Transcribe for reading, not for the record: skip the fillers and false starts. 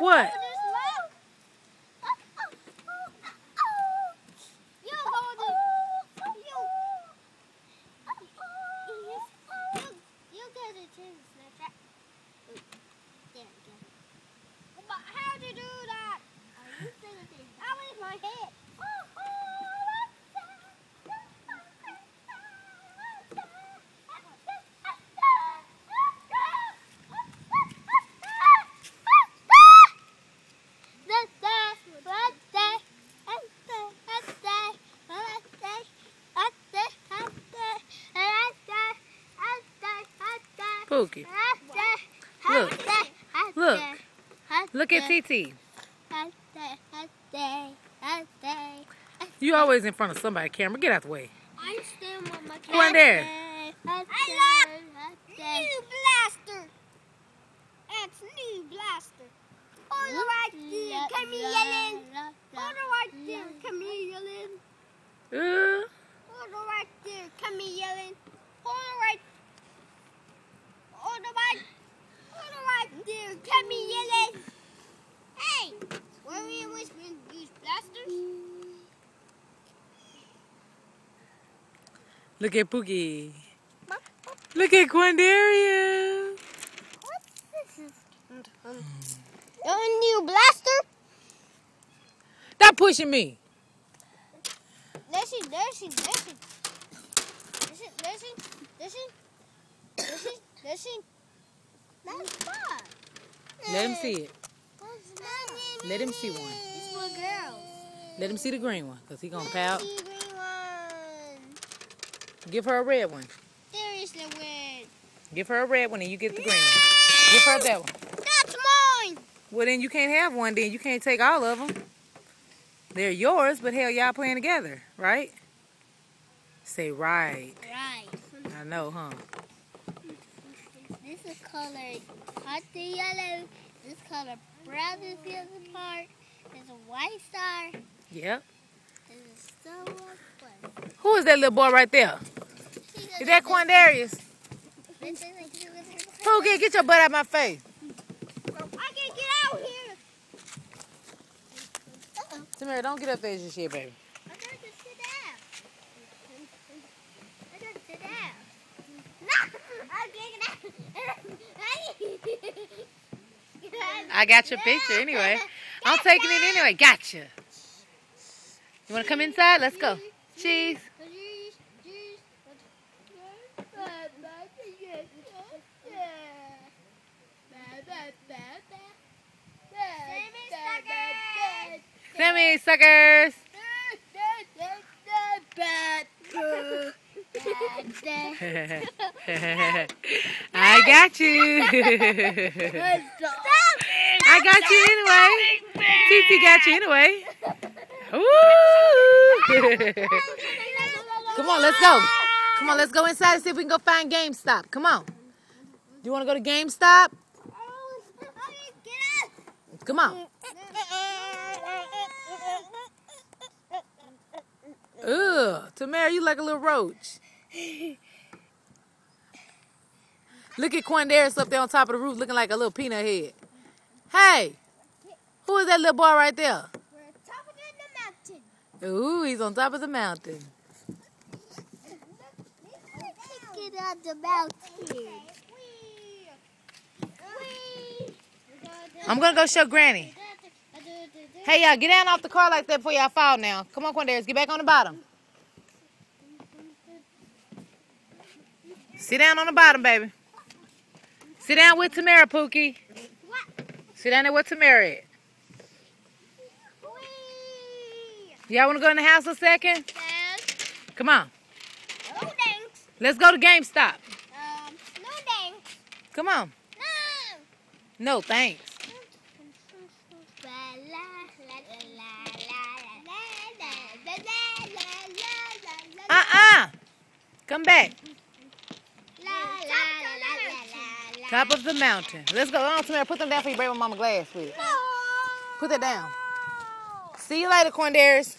What? How'd you do that? How is my head? Pookie. Look at TT. You always in front of somebody's camera. Get out the way. I'm standing on my camera. Go in there. I love new blaster. It's new blaster. Hold it right there, chameleon. Hold it right there, chameleon. Hold it right there, chameleon. Hold it right. Hold it right there, chameleon. Hey, were we always going to use blasters? Look at Pookie. Look at Quandaria. What's this? A new blaster? Stop pushing me. Listen. That's fun. Let him see it. Let him see one. It's for girls. Let him see the green one, because he's going to pout. The green one. Give her a red one. There is the red. Give her a red one and you get the green one. Give her that one. That's mine. Well, then you can't have one then. You can't take all of them. They're yours, but hell, y'all playing together, right? Say right. Right. I know, huh? This is colored hot to yellow. This color brown is the other part. There's a white star. Yep. This is so much fun. Who is that little boy right there? Is that Quandarius? Pookie, get your butt out of my face. I can't get out here. Tamara, don't get up there just yet, baby. I got to sit down. I got to sit down. No, I can't get out. I got your picture anyway. I'm taking it anyway. Gotcha. You want to come inside? Let's go. Cheese. Sammy, suckers. I got you. I got you anyway. TT got you anyway. Ooh. Come on, let's go. Come on, let's go inside and see if we can go find GameStop. Come on. You want to go to GameStop? Come on. Ugh, Tamara, you like a little roach. Look at Quandarius up there on top of the roof looking like a little peanut head. Hey, who is that little boy right there? We're on top of the mountain. Ooh, he's on top of the mountain. Get on the mountain. I'm going to go show Granny. Hey, y'all, get down off the car like that before y'all fall now. Come on, Quandarius, get back on the bottom. Sit down on the bottom, baby. Sit down with Tamara, Pookie. What? Sit down there with Tamara at. Y'all want to go in the house a second? Yes. Come on. No thanks. Let's go to GameStop. No thanks. Come on. No. No, thanks. Come back. Top of the mountain. Let's go. On, Tamara, put them down for you. Bring my mama glass with it. Put that down. See you later, Quandarius.